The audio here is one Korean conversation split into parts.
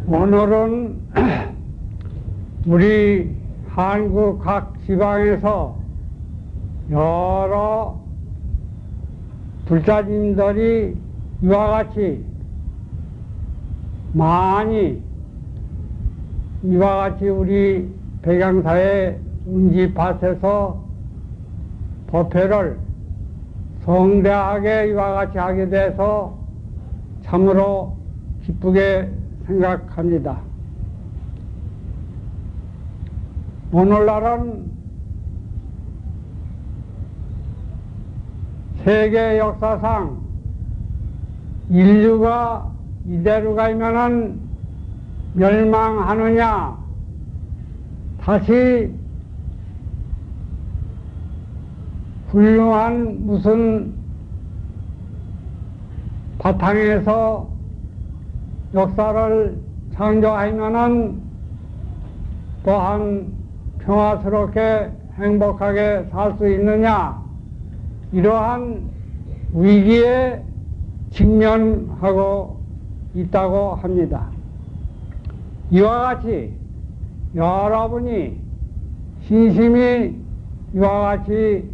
오늘은 우리 한국 각 지방에서 여러 불자님들이 이와 같이 많이 이와 같이 우리 백양사의 운지밭에서 법회를 성대하게 이와 같이 하게 돼서 참으로 기쁘게 생각합니다. 오늘날은 세계 역사상 인류가 이대로 가면은 멸망하느냐, 다시 훌륭한 무슨 바탕에서 역사를 창조하면은 또한 평화스럽게 행복하게 살 수 있느냐, 이러한 위기에 직면하고 있다고 합니다. 이와 같이 여러분이 신심이 이와 같이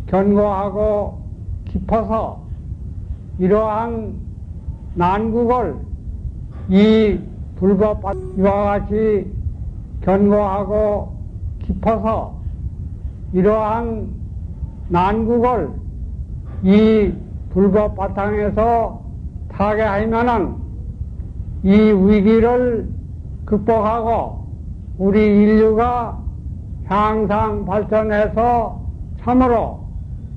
견고하고 깊어서 이러한 난국을 이 불법 이와 같이 견고하고 깊어서 이러한 난국을 이 불법 바탕에서 타게 하면은 이 위기를 극복하고 우리 인류가 향상 발전해서 참으로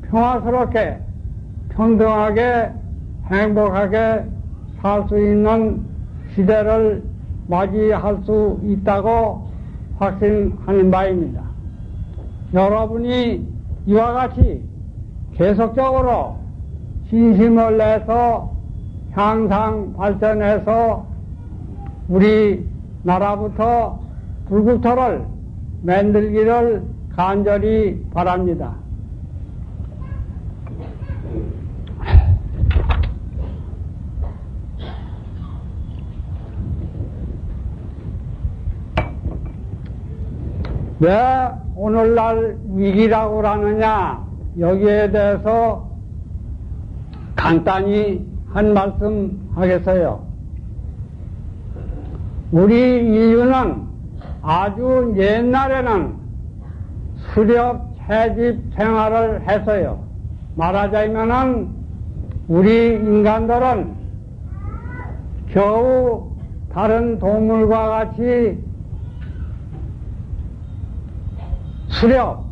평화스럽게 평등하게 행복하게 살 수 있는 시대를 맞이할 수 있다고 확신하는 바입니다. 여러분이 이와 같이 계속적으로 신심을 내서 향상 발전해서 우리 나라부터 불국토를 만들기를 간절히 바랍니다. 왜 오늘날 위기라고 하느냐, 여기에 대해서 간단히 한 말씀 하겠어요. 우리 인류는 아주 옛날에는 수렵 채집 생활을 했어요. 말하자면은 우리 인간들은 겨우 다른 동물과 같이 수렵,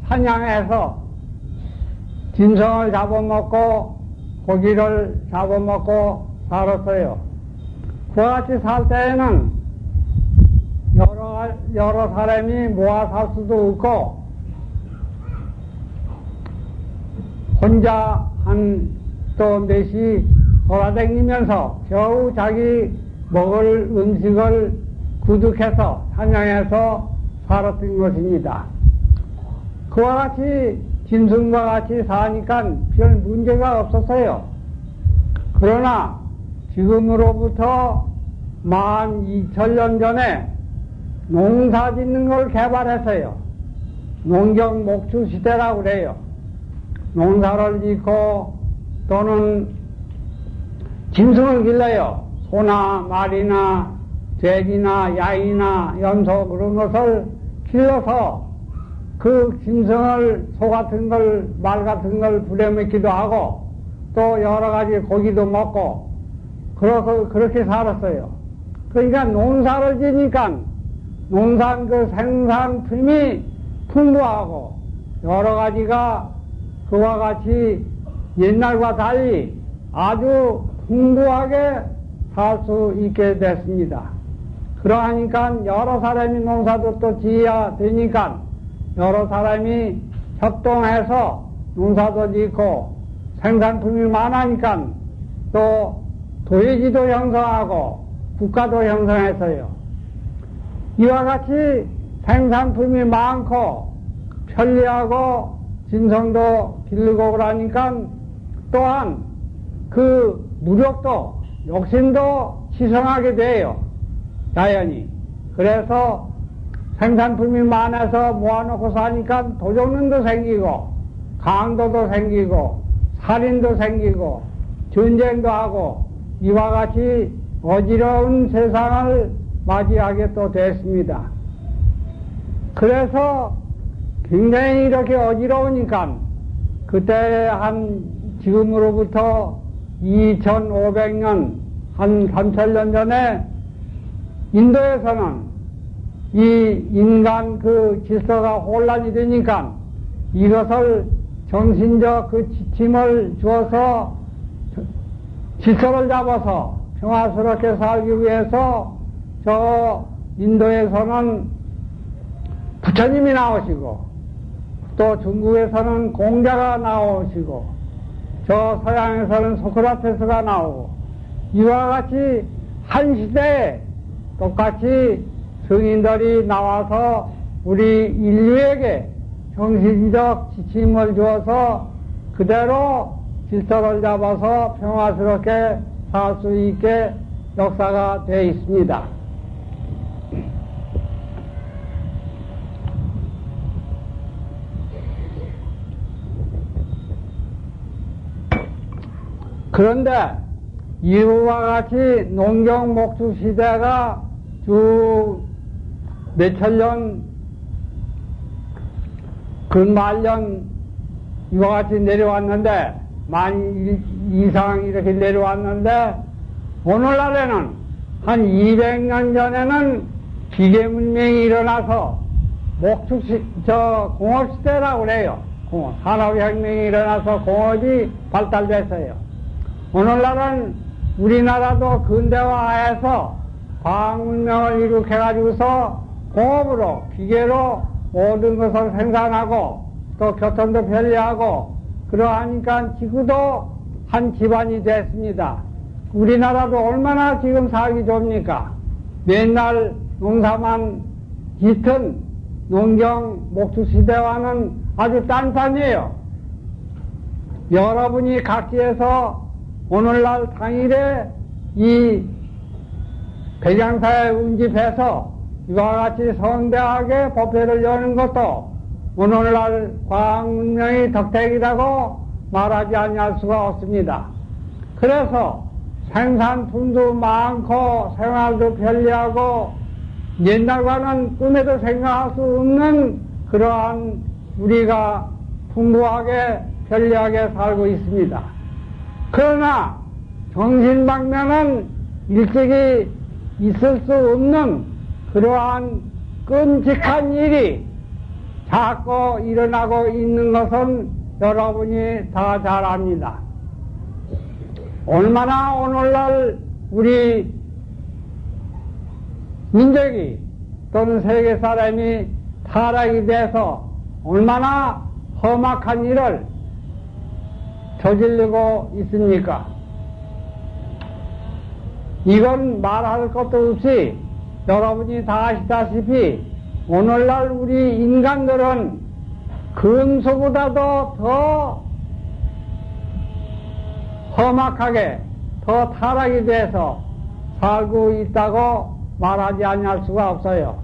사냥해서 짐승을 잡아먹고 고기를 잡아먹고 살았어요. 그와 같이 살 때에는 여러 사람이 모아 살 수도 없고 혼자 또 몇이 돌아다니면서 겨우 자기 먹을 음식을 구득해서 사냥해서 살았던 것입니다. 그와 같이 짐승과 같이 사니까 별 문제가 없었어요. 그러나 지금으로부터 12,000년 전에 농사 짓는 걸 개발했어요. 농경 목축 시대라고 그래요. 농사를 짓고 또는 짐승을 길러요. 소나 말이나 돼지나 양이나 염소 그런 것을 길러서 그 짐승을 소 같은 걸, 말 같은 걸 부려먹기도 하고 또 여러 가지 고기도 먹고 그렇게 살았어요. 그러니까 농사를 지니까 농산 그 생산품이 풍부하고 여러 가지가 그와 같이 옛날과 달리 아주 풍부하게 살 수 있게 됐습니다. 그러하니까 여러 사람이 농사도 또 지어야 되니까 여러 사람이 협동해서 농사도 짓고 생산품이 많으니까 또 도시지도 형성하고 국가도 형성했어요. 이와 같이 생산품이 많고 편리하고 진성도 기르고 그러니까 또한 그 무력도 욕심도 희생하게 돼요. 자연이. 그래서 생산품이 많아서 모아놓고 사니까 도적놈도 생기고, 강도도 생기고, 살인도 생기고, 전쟁도 하고, 이와 같이 어지러운 세상을 맞이하게 또 됐습니다. 그래서 굉장히 이렇게 어지러우니까, 그때 지금으로부터 2500년, 한 3000년 전에 인도에서는 이 인간 그 질서가 혼란이 되니까 이것을 정신적 그 지침을 주어서 질서를 잡아서 평화스럽게 살기 위해서 저 인도에서는 부처님이 나오시고 또 중국에서는 공자가 나오시고 저 서양에서는 소크라테스가 나오고 이와 같이 한 시대에 똑같이 성인들이 나와서 우리 인류에게 정신적 지침을 주어서 그대로 질서를 잡아서 평화스럽게 살 수 있게 역사가 되어 있습니다. 그런데 이와 같이 농경 목축 시대가 쭉 몇천 년, 근만년 이와 같이 내려왔는데, 만 이상 이렇게 내려왔는데, 오늘날에는 한 200년 전에는 기계 문명이 일어나서 공업시대라고 그래요. 산업혁명이 일어나서 공업이 발달됐어요. 오늘날은 우리나라도 근대화해서 과학문명을 일으켜가지고서 공업으로, 기계로 모든 것을 생산하고 또 교통도 편리하고 그러하니까 지구도 한 집안이 됐습니다. 우리나라도 얼마나 지금 살기 좋습니까? 맨날 농사만 짙은 농경 목축시대와는 아주 딴판이에요. 여러분이 각지에서 오늘날 당일에 이 백양사에 운집해서 이와 같이 성대하게 법회를 여는 것도 오늘날 과학문명의 덕택이라고 말하지 아니할 수가 없습니다. 그래서 생산품도 많고 생활도 편리하고 옛날과는 꿈에도 생각할 수 없는 그러한 우리가 풍부하게 편리하게 살고 있습니다. 그러나 정신방면은 일찍이 있을 수 없는 그러한 끔찍한 일이 자꾸 일어나고 있는 것은 여러분이 다 잘 압니다. 얼마나 오늘날 우리 민족이 또는 세계 사람이 타락이 돼서 얼마나 험악한 일을 저지르고 있습니까? 이건 말할 것도 없이 여러분이 다 아시다시피 오늘날 우리 인간들은 금수보다도 더 험악하게 더 타락이 돼서 살고 있다고 말하지 아니할 수가 없어요.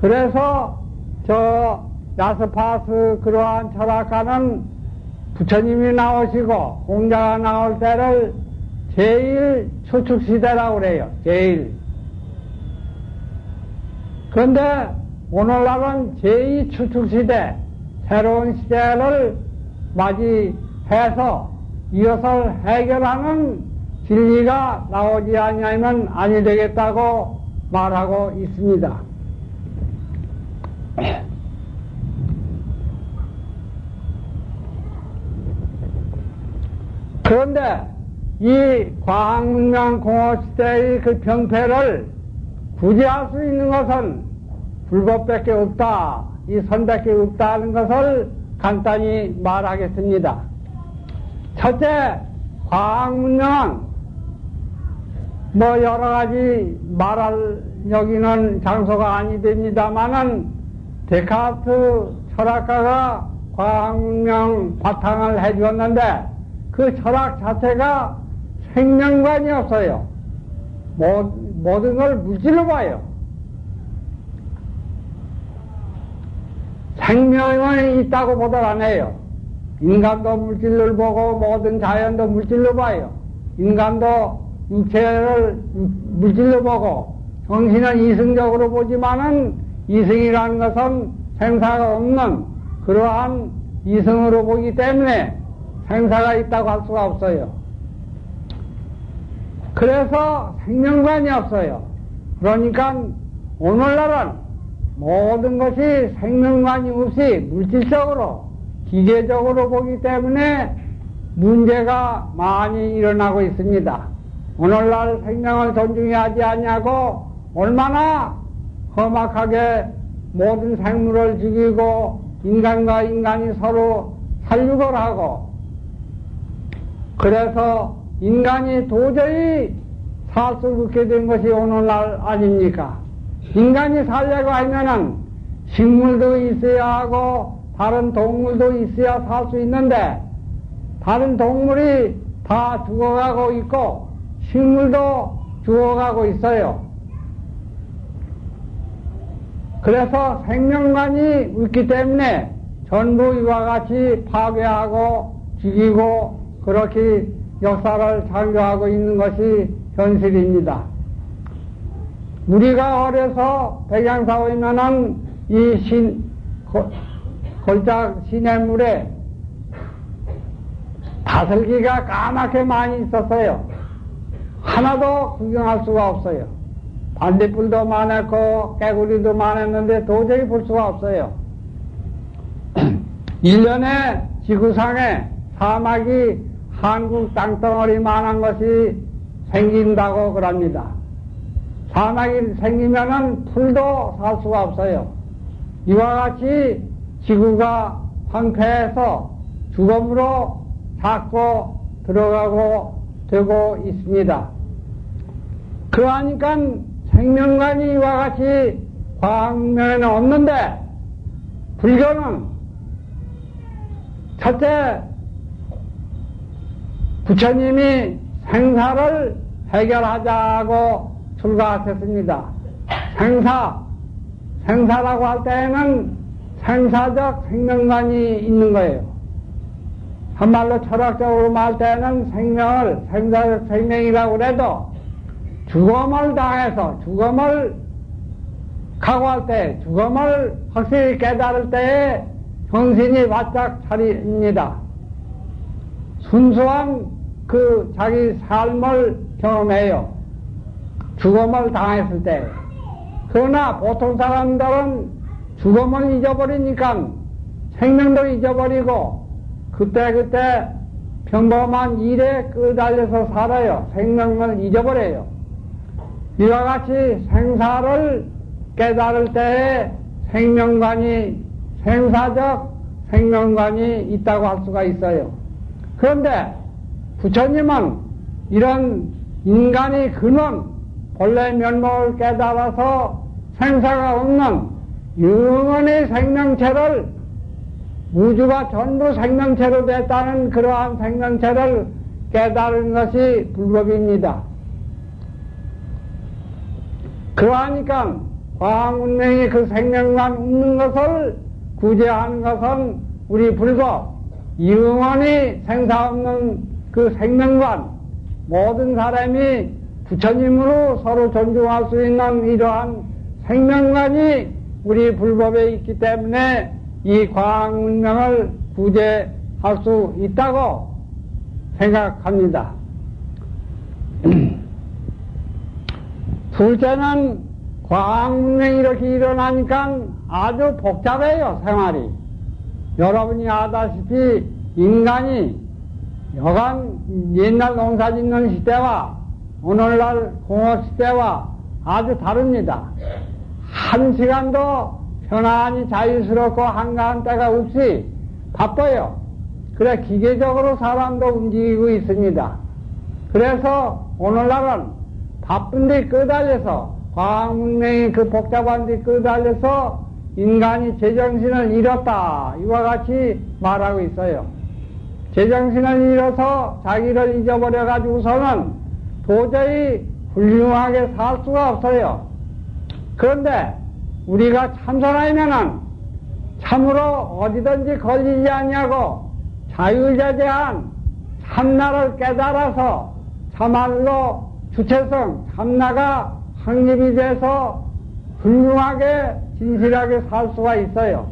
그래서 저 야스파스 그러한 철학가는 부처님이 나오시고 공자가 나올 때를 제일 추축시대라고 그래요. 제일. 그런데 오늘날은 제2추축시대 새로운 시대를 맞이해서 이것을 해결하는 진리가 나오지 아니하면 아니 되겠다고 말하고 있습니다. 그런데 이 과학문명 공업시대의 그 병폐를 구제할 수 있는 것은 불법밖에 없다, 이 선밖에 없다는 것을 간단히 말하겠습니다. 첫째, 과학문명은 뭐 여러가지 말할 여기는 장소가 아니됩니다마는 데카르트 철학가가 과학문명 바탕을 해주었는데 그 철학 자체가 생명관이었어요. 모든 걸 물질로 봐요. 생명이 있다고 보다 안 해요. 인간도 물질로 보고 모든 자연도 물질로 봐요. 인간도 육체를 물질로 보고 정신은 이성적으로 보지만은 이성이라는 것은 생사가 없는 그러한 이성으로 보기 때문에 생사가 있다고 할 수가 없어요. 그래서 생명관이 없어요. 그러니까 오늘날은 모든 것이 생명관이 없이 물질적으로 기계적으로 보기 때문에 문제가 많이 일어나고 있습니다. 오늘날 생명을 존중하지 않냐고 얼마나 험악하게 모든 생물을 죽이고 인간과 인간이 서로 살육을 하고 그래서 인간이 도저히 살 수 없게 된 것이 오늘날 아닙니까? 인간이 살려고 하면은 식물도 있어야 하고 다른 동물도 있어야 살 수 있는데 다른 동물이 다 죽어가고 있고 식물도 죽어가고 있어요. 그래서 생명관이 없기 때문에 전부 이와 같이 파괴하고 죽이고 그렇게 역사를 창조하고 있는 것이 현실입니다. 우리가 어려서 백양사에 있는 이 골작 시냇물에 다슬기가 까맣게 많이 있었어요. 하나도 구경할 수가 없어요. 반딧불도 많았고 개구리도 많았는데 도저히 볼 수가 없어요. 1년에 지구상에 사막이 한국 땅덩어리만한 것이 생긴다고 그럽니다. 사막이 생기면은 풀도 살 수가 없어요. 이와 같이 지구가 황폐해서 죽음으로 자꾸 들어가고 되고 있습니다. 그러니까 생명관이 이와 같이 과학면에는 없는데 불교는 첫째 부처님이 생사를 해결하자고 출가하셨습니다. 생사라고 할 때에는 생사적 생명관이 있는 거예요. 한말로 철학적으로 말할 때는 생명을 생사적 생명이라고 해도 죽음을 당해서 죽음을 각오할 때 죽음을 확실히 깨달을 때에 정신이 바짝 차립니다. 순수한 그 자기 삶을 경험해요. 죽음을 당했을 때. 그러나 보통 사람들은 죽음을 잊어버리니까 생명도 잊어버리고 그때그때 평범한 일에 끄달려서 살아요. 생명을 잊어버려요. 이와 같이 생사를 깨달을 때에 생명관이 생사적 생명관이 있다고 할 수가 있어요. 그런데 부처님은 이런 인간의 근원 본래 면목을 깨달아서 생사가 없는 영원의 생명체를 우주가 전부 생명체로 됐다는 그러한 생명체를 깨달은 것이 불법입니다. 그러하니까 과학문명이 그 생명관 없는 것을 구제하는 것은 우리 불법, 영원히 생사 없는 그 생명관, 모든 사람이 부처님으로 서로 존중할 수 있는 이러한 생명관이 우리 불법에 있기 때문에 이 과학문명을 구제할 수 있다고 생각합니다. 둘째는 과학문명이 이렇게 일어나니까 아주 복잡해요, 생활이. 여러분이 아다시피 인간이 여간 옛날 농사 짓는 시대와 오늘날 공업 시대와 아주 다릅니다. 한 시간도 편안히 자유스럽고 한가한 때가 없이 바빠요. 그래 기계적으로 사람도 움직이고 있습니다. 그래서 오늘날은 바쁜 데 끄달려서 과학문명이 그 복잡한 데 끄달려서 인간이 제정신을 잃었다 이와 같이 말하고 있어요. 제정신을 잃어서 자기를 잊어버려 가지고서는 도저히 훌륭하게 살 수가 없어요. 그런데 우리가 참선하면은 참으로 어디든지 걸리지 않냐고 자유자재한 참나를 깨달아서 참말로 주체성, 참나가 확립이 돼서 훌륭하게 진실하게 살 수가 있어요.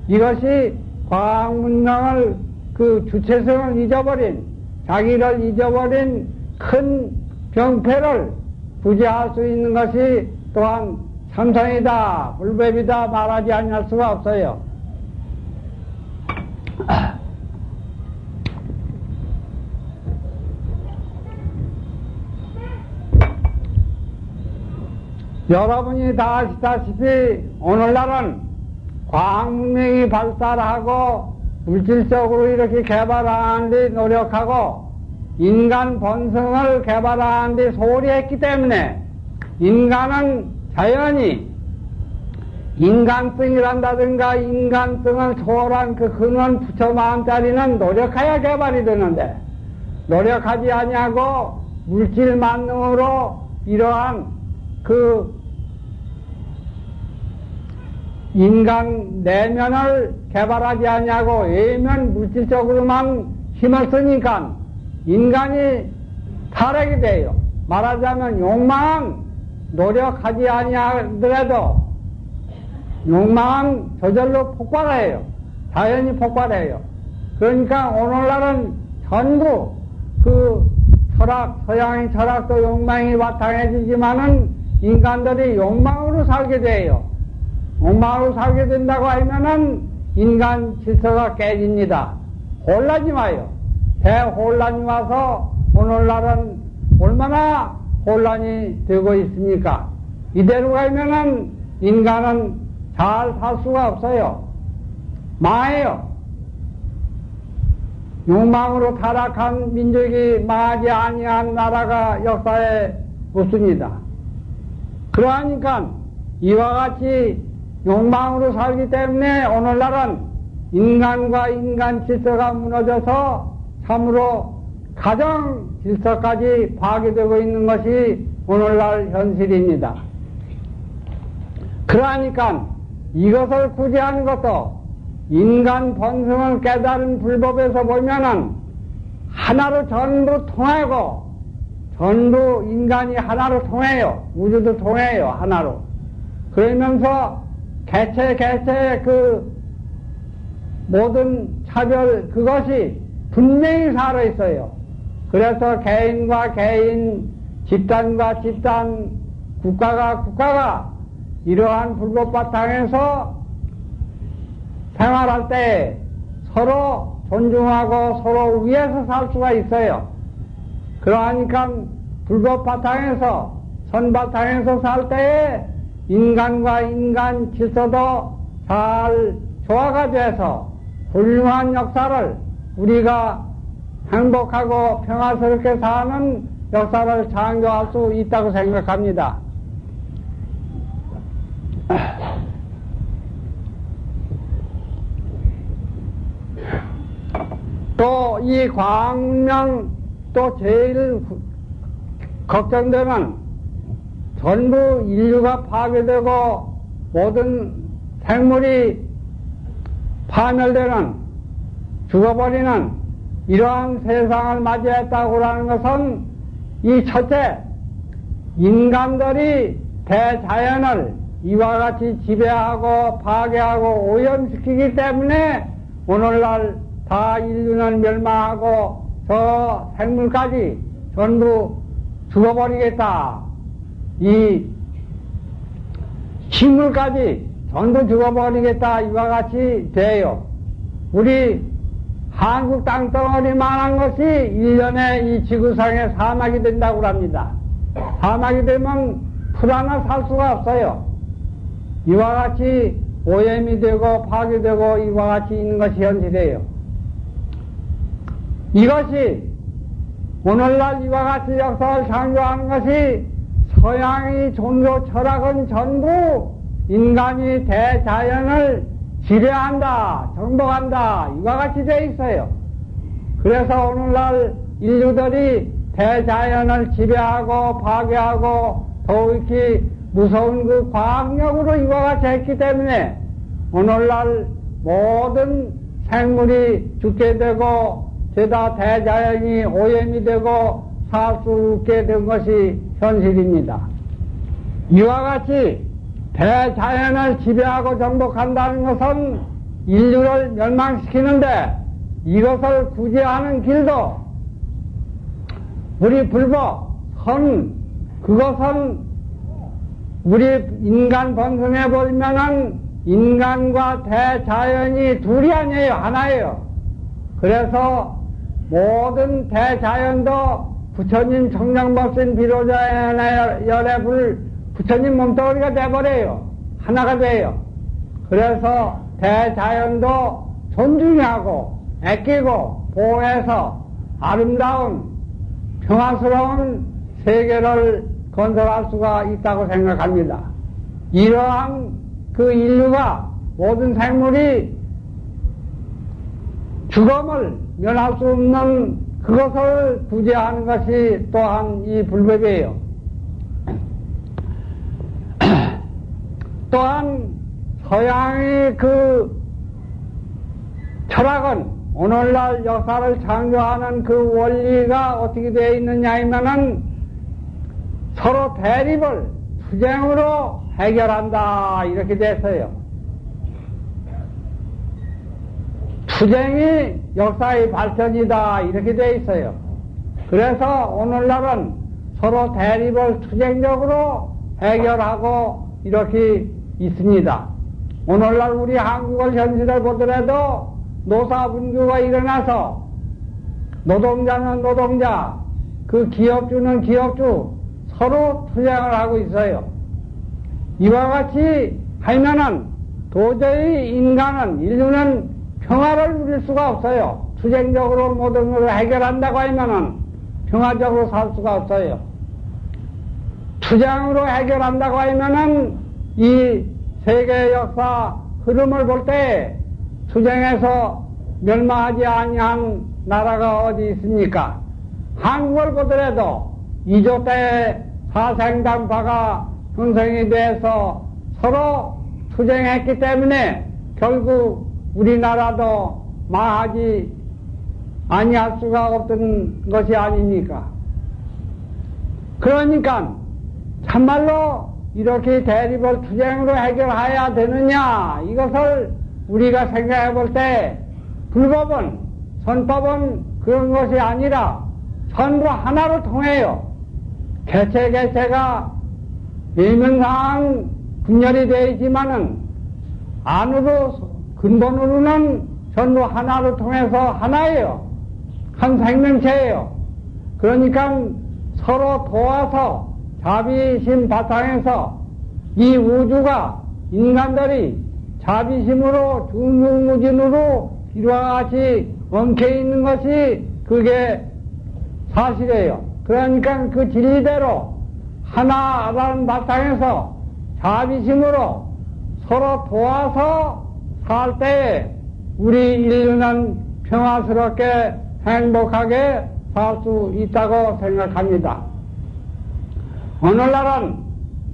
이것이 과학문명을 그 주체성을 잊어버린, 자기를 잊어버린 큰 병폐를 구제할 수 있는 것이 또한 참선이다, 불법이다 말하지 않을 수가 없어요. 여러분이 다 아시다시피 오늘날은 과학문명이 발달하고 물질적으로 이렇게 개발하는 데 노력하고 인간 본성을 개발하는 데 소홀히 했기 때문에 인간은 자연히 인간성이란다든가 인간성을 초월한 그 근원 부처 마음자리는 노력해야 개발이 되는데 노력하지 아니하고 물질 만능으로 이러한 그 인간 내면을 개발하지 아니하고 외면 물질적으로만 힘을 쓰니까 인간이 타락이 돼요. 말하자면 욕망은 노력하지 아니하더라도 욕망은 저절로 폭발해요. 자연히 폭발해요. 그러니까 오늘날은 전부 그 철학, 서양의 철학도 욕망이 바탕해지지만은 인간들이 욕망으로 살게 돼요. 욕망으로 살게 된다고 하면은 인간 질서가 깨집니다. 혼란이 와요. 대혼란이 와서 오늘날은 얼마나 혼란이 되고 있습니까? 이대로 가면은 인간은 잘 살 수가 없어요. 망해요. 욕망으로 타락한 민족이 망하지 아니한 나라가 역사에 없습니다. 그러하니까 이와 같이 욕망으로 살기 때문에 오늘날은 인간과 인간 질서가 무너져서 참으로 가정 질서까지 파괴되고 있는 것이 오늘날 현실입니다. 그러니까 이것을 구제하는 것도 인간 본성을 깨달은 불법에서 보면은 하나로 전부 통하고 전부 인간이 하나로 통해요. 우주도 통해요. 하나로. 그러면서 개체의 그 모든 차별 그것이 분명히 살아있어요. 그래서 개인과 개인, 집단과 집단, 국가가 이러한 불법 바탕에서 생활할 때 서로 존중하고 서로 위에서 살 수가 있어요. 그러하니까 불법 바탕에서 선바탕에서 살 때에 인간과 인간 질서도 잘 조화가 돼서 훌륭한 역사를 우리가 행복하고 평화스럽게 사는 역사를 창조할 수 있다고 생각합니다. 또 이 과학문명 또 제일 걱정되는 전부 인류가 파괴되고 모든 생물이 파멸되는 죽어버리는 이러한 세상을 맞이했다고 하는 것은 이 첫째 인간들이 대자연을 이와 같이 지배하고 파괴하고 오염시키기 때문에 오늘날 다 인류는 멸망하고 저 생물까지 전부 죽어버리겠다. 이 식물까지 전부 죽어버리겠다. 이와 같이 돼요. 우리 한국 땅덩어리만한 것이 1년에 이 지구상에 사막이 된다고 합니다. 사막이 되면 풀 하나 살 수가 없어요. 이와 같이 오염이 되고 파괴되고 이와 같이 있는 것이 현실이에요. 이것이 오늘날 이와 같이 역사를 창조하는 것이 서양의 종교 철학은 전부 인간이 대자연을 지배한다, 정복한다, 이와 같이 되어 있어요. 그래서 오늘날 인류들이 대자연을 지배하고 파괴하고 더욱이 무서운 그 과학력으로 이와 같이 했기 때문에 오늘날 모든 생물이 죽게 되고 죄다 대자연이 오염이 되고 살 수 없게 된 것이 현실입니다. 이와 같이 대자연을 지배하고 정복한다는 것은 인류를 멸망시키는데 이것을 구제하는 길도 우리 불법, 선, 그것은 우리 인간 번성해버리면은 인간과 대자연이 둘이 아니에요. 하나예요. 그래서 모든 대자연도 부처님 청정법신 비로자연의 열의 불 부처님 몸뚱아리가 돼버려요. 하나가 돼요. 그래서 대자연도 존중하고 아끼고 보호해서 아름다운 평화스러운 세계를 건설할 수가 있다고 생각합니다. 이러한 그 인류가 모든 생물이 죽음을 면할 수 없는 그것을 구제하는 것이 또한 이 불법이에요. 또한 서양의 그 철학은 오늘날 역사를 창조하는 그 원리가 어떻게 되어 있느냐 하면은 서로 대립을 투쟁으로 해결한다 이렇게 됐어요. 투쟁이 역사의 발전이다 이렇게 되어 있어요. 그래서 오늘날은 서로 대립을 투쟁적으로 해결하고 이렇게 있습니다. 오늘날 우리 한국을 현실을 보더라도 노사분규가 일어나서 노동자는 노동자, 그 기업주는 기업주 서로 투쟁을 하고 있어요. 이와 같이 하면은 도저히 인류는 평화를 누릴 수가 없어요. 투쟁적으로 모든 것을 해결한다고 하면은 평화적으로 살 수가 없어요. 투쟁으로 해결한다고 하면은 이 세계 역사 흐름을 볼 때 투쟁에서 멸망하지 아니한 나라가 어디 있습니까? 한국을 보더라도 2조 때 사생당파가 형성이 돼서 서로 투쟁했기 때문에 결국 우리나라도 망하지 아니할 수가 없던 것이 아닙니까? 그러니까 참말로 이렇게 대립을 투쟁으로 해결해야 되느냐 이것을 우리가 생각해 볼 때 불법은 선법은 그런 것이 아니라 전부 하나로 통해요. 개체가 외면상 분열이 되어 있지만은 안으로 근본으로는 전부 하나로 통해서 하나예요. 한 생명체예요. 그러니까 서로 도와서 자비심 바탕에서 이 우주가 인간들이 자비심으로 중무무진으로 이와 같이 엉켜 있는 것이 그게 사실이에요. 그러니까 그 진리대로 하나라는 바탕에서 자비심으로 서로 도와서 살 때에 우리 인류는 평화스럽게 행복하게 살 수 있다고 생각합니다. 오늘날은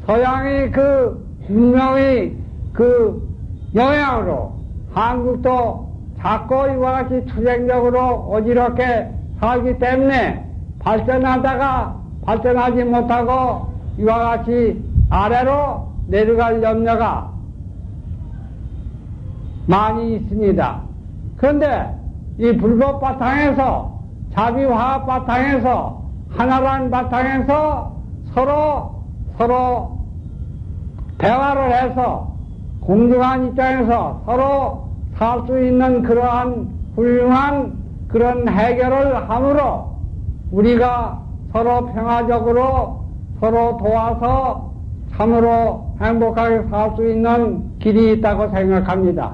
서양의 그 문명의 그 영향으로 한국도 자꾸 이와 같이 투쟁적으로 어지럽게 살기 때문에 발전하다가 발전하지 못하고 이와 같이 아래로 내려갈 염려가 많이 있습니다. 그런데 이 불법 바탕에서 자비화합 바탕에서 하나라는 바탕에서 서로 대화를 해서 공정한 입장에서 서로 살 수 있는 그러한 훌륭한 그런 해결을 함으로 우리가 서로 평화적으로 서로 도와서 참으로 행복하게 살 수 있는 길이 있다고 생각합니다.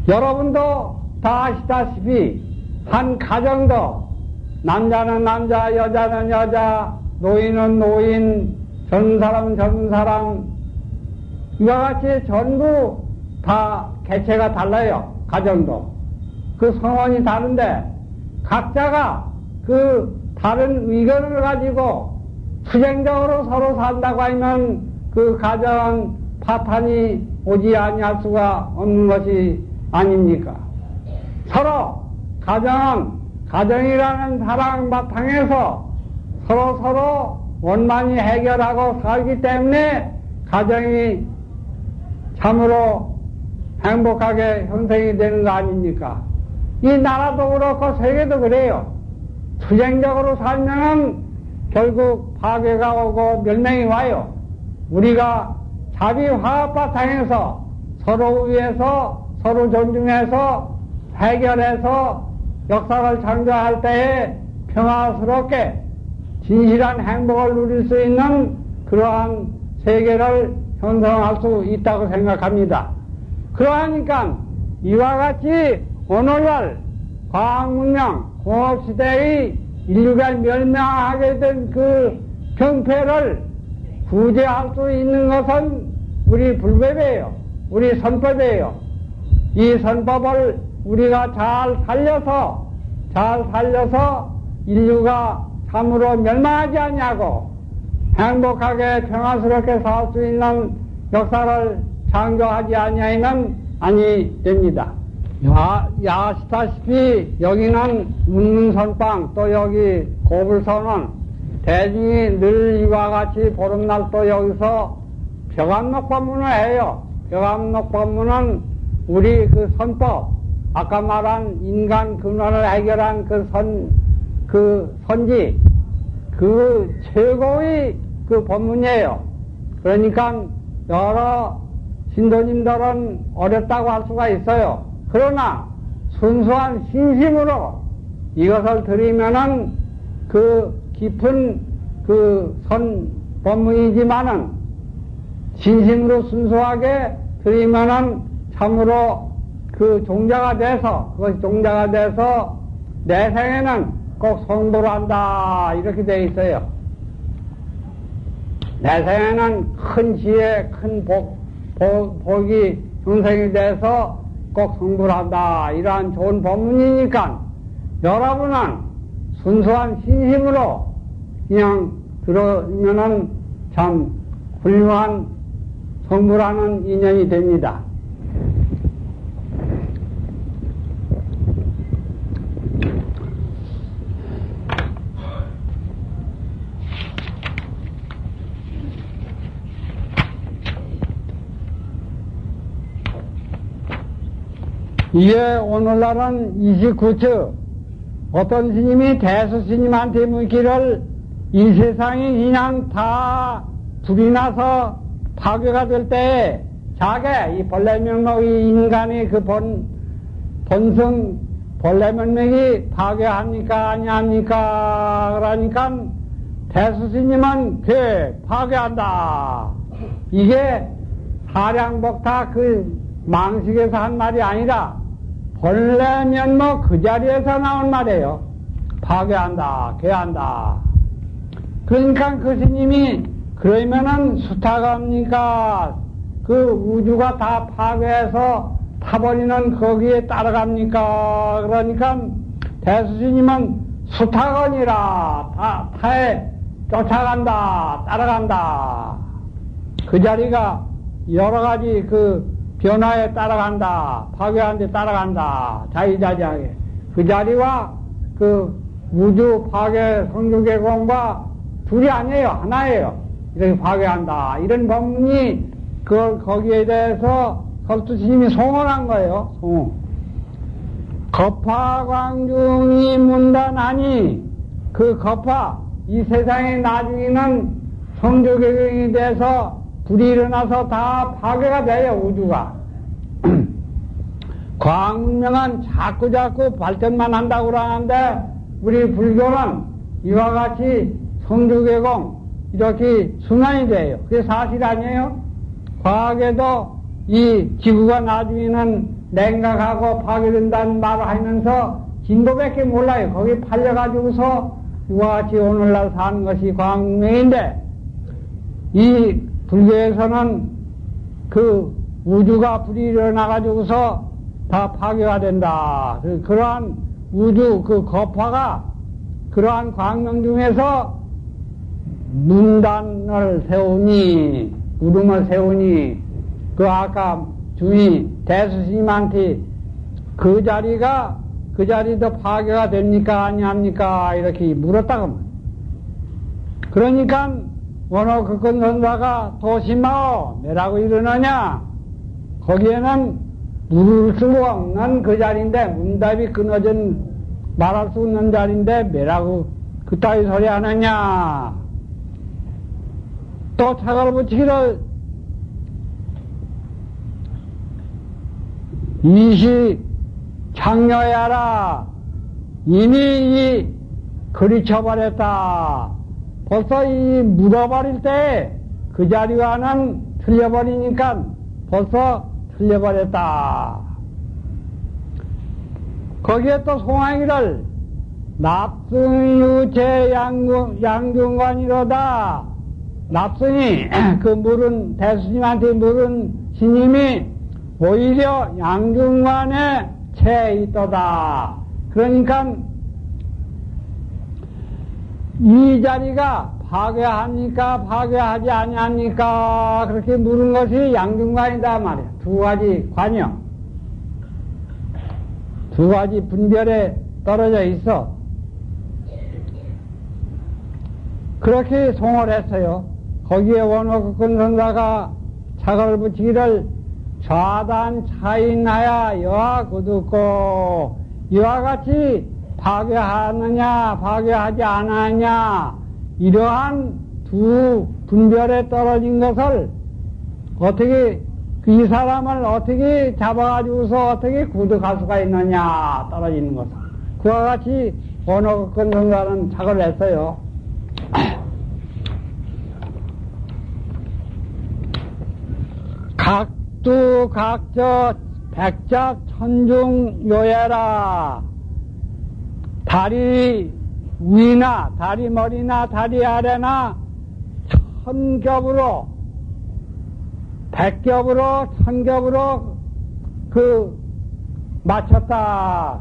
여러분도 다 아시다시피 한 가정도 남자는 남자, 여자는 여자, 노인은 노인, 젊은 사람은 젊은 사람 이와 같이 전부 다 개체가 달라요. 가정도. 그 성원이 다른데 각자가 그 다른 의견을 가지고 투쟁적으로 서로 산다고 하면 그 가정은 파탄이 오지 아니할 수가 없는 것이 아닙니까? 서로 가정이라는 사랑 바탕에서 서로 원만히 해결하고 살기 때문에 가정이 참으로 행복하게 형성이 되는 거 아닙니까? 이 나라도 그렇고 세계도 그래요. 투쟁적으로 살면은 결국 파괴가 오고 멸망이 와요. 우리가 자비화합 바탕에서 서로 위해서 서로 존중해서 해결해서 역사를 창조할 때에 평화스럽게 진실한 행복을 누릴 수 있는 그러한 세계를 형성할 수 있다고 생각합니다. 그러하니까 이와 같이 오늘날 과학문명 공업시대의 인류가 멸망하게 된 그 병폐를 구제할 수 있는 것은 우리 불법이에요. 우리 선법이에요. 이 선법을 우리가 잘 살려서 인류가 참으로 멸망하지 않냐고 행복하게 평화스럽게 살 수 있는 역사를 창조하지 아니하면 아니 됩니다. 아시다시피 여기는 운문선방 또 여기 고불선은 대중이 늘 이와 같이 보름날 또 여기서 벽암록법문을 해요. 벽암록법문은 우리 그 선법, 아까 말한 인간 근원을 해결한 그 선지, 그 최고의 그 법문이에요. 그러니까 여러 신도님들은 어렵다고 할 수가 있어요. 그러나 순수한 신심으로 이것을 드리면은 그 깊은 그 법문이지만은 진심으로 순수하게 드리면은 참으로 그 종자가 돼서 그것이 종자가 돼서 내 생에는 꼭 성불을 한다 이렇게 돼 있어요. 내 생에는 큰 지혜, 큰 복이 형성이 돼서 꼭 성불을 한다 이러한 좋은 법문이니까 여러분은 순수한 신심으로 그냥 들으면은 참 훌륭한 성불하는 인연이 됩니다. 이게 오늘날은 29처 어떤 스님이 대수 스님한테 묻기를 이 세상이 그냥 다 불이 나서 파괴가 될 때에 자게 이 벌레 면목이 인간의 그 본성 벌레 면목이 파괴합니까 아니합니까 그러니까 대수 스님은 파괴한다. 이게 사량복타 그 망식에서 한 말이 아니라 벌레 면목 그 자리에서 나온 말이에요. 파괴한다, 괴한다. 그러니까 그 스님이 그러면은 수탁합니까? 그 우주가 다 파괴해서 타버리는 거기에 따라갑니까? 그러니까 대수스님은 수탁원이라 타에 쫓아간다, 따라간다. 그 자리가 여러 가지 그 변화에 따라간다, 파괴하는 데 따라간다, 자유자재하게. 그 자리와 그 우주 파괴 성주계공과 둘이 아니에요, 하나예요. 이렇게 파괴한다. 이런 법문이 거기에 대해서 설투스님이 송언한 거예요, 송. 거파광중이 문단하니, 그 거파, 이 세상에 나중에는 성주계공이 돼서 불이 일어나서 다 파괴가 돼요, 우주가. 과학문명은 자꾸 발전만 한다고 그러는데, 우리 불교는 이와 같이 성주계공, 이렇게 순환이 돼요. 그게 사실 아니에요? 과학에도 이 지구가 나중에는 냉각하고 파괴된다는 말을 하면서 진도밖에 몰라요. 거기 팔려가지고서 이와 같이 오늘날 사는 것이 과학문명인데, 이 불교에서는 그 우주가 불이 일어나가지고서 다 파괴가 된다. 그러한 우주 그 거파가 그러한 광명 중에서 문단을 세우니, 구름을 세우니, 그 아까 주의 대수스님한테 그 자리도 파괴가 됩니까? 아니합니까? 이렇게 물었다고. 그러니까, 원어극권 선사가 도심하오, 뭐라고 이러느냐? 거기에는 물을 수가 없는 그 자리인데, 문답이 끊어진 말할 수 없는 자리인데, 뭐라고 그따위 소리 하느냐? 또 차걸 붙이기를 이시 창녀야라. 이미 이 그리쳐버렸다. 벌써 이 묻어버릴 때 그 자리와는 틀려버리니까 벌써 틀려버렸다. 거기에 또 송황이를 납승유체 양중관이로다. 납승이 그 물은 대수님한테 물은 스님이 오히려 양중관에 채 있도다. 그러니까 이 자리가 파괴합니까? 파괴하지 아니합니까? 그렇게 물은 것이 양중관이다 말이야. 두 가지 관이요. 두 가지 분별에 떨어져 있어. 그렇게 송을 했어요. 거기에 원어극권 선사가 차걸 붙이기를 좌단 차인하야 여하 구두고 이와 같이 파괴하느냐 파괴하지 않았냐 이러한 두 분별에 떨어진 것을 어떻게 이 사람을 어떻게 잡아가지고서 어떻게 구득할 수가 있느냐 떨어지는 것을 그와 같이 원어극권 선사는 착을 했어요. 각두 각저 백작 천중 요해라. 다리 위나 다리 머리나 다리 아래나 천겹으로 백겹으로 천겹으로 그 맞췄다.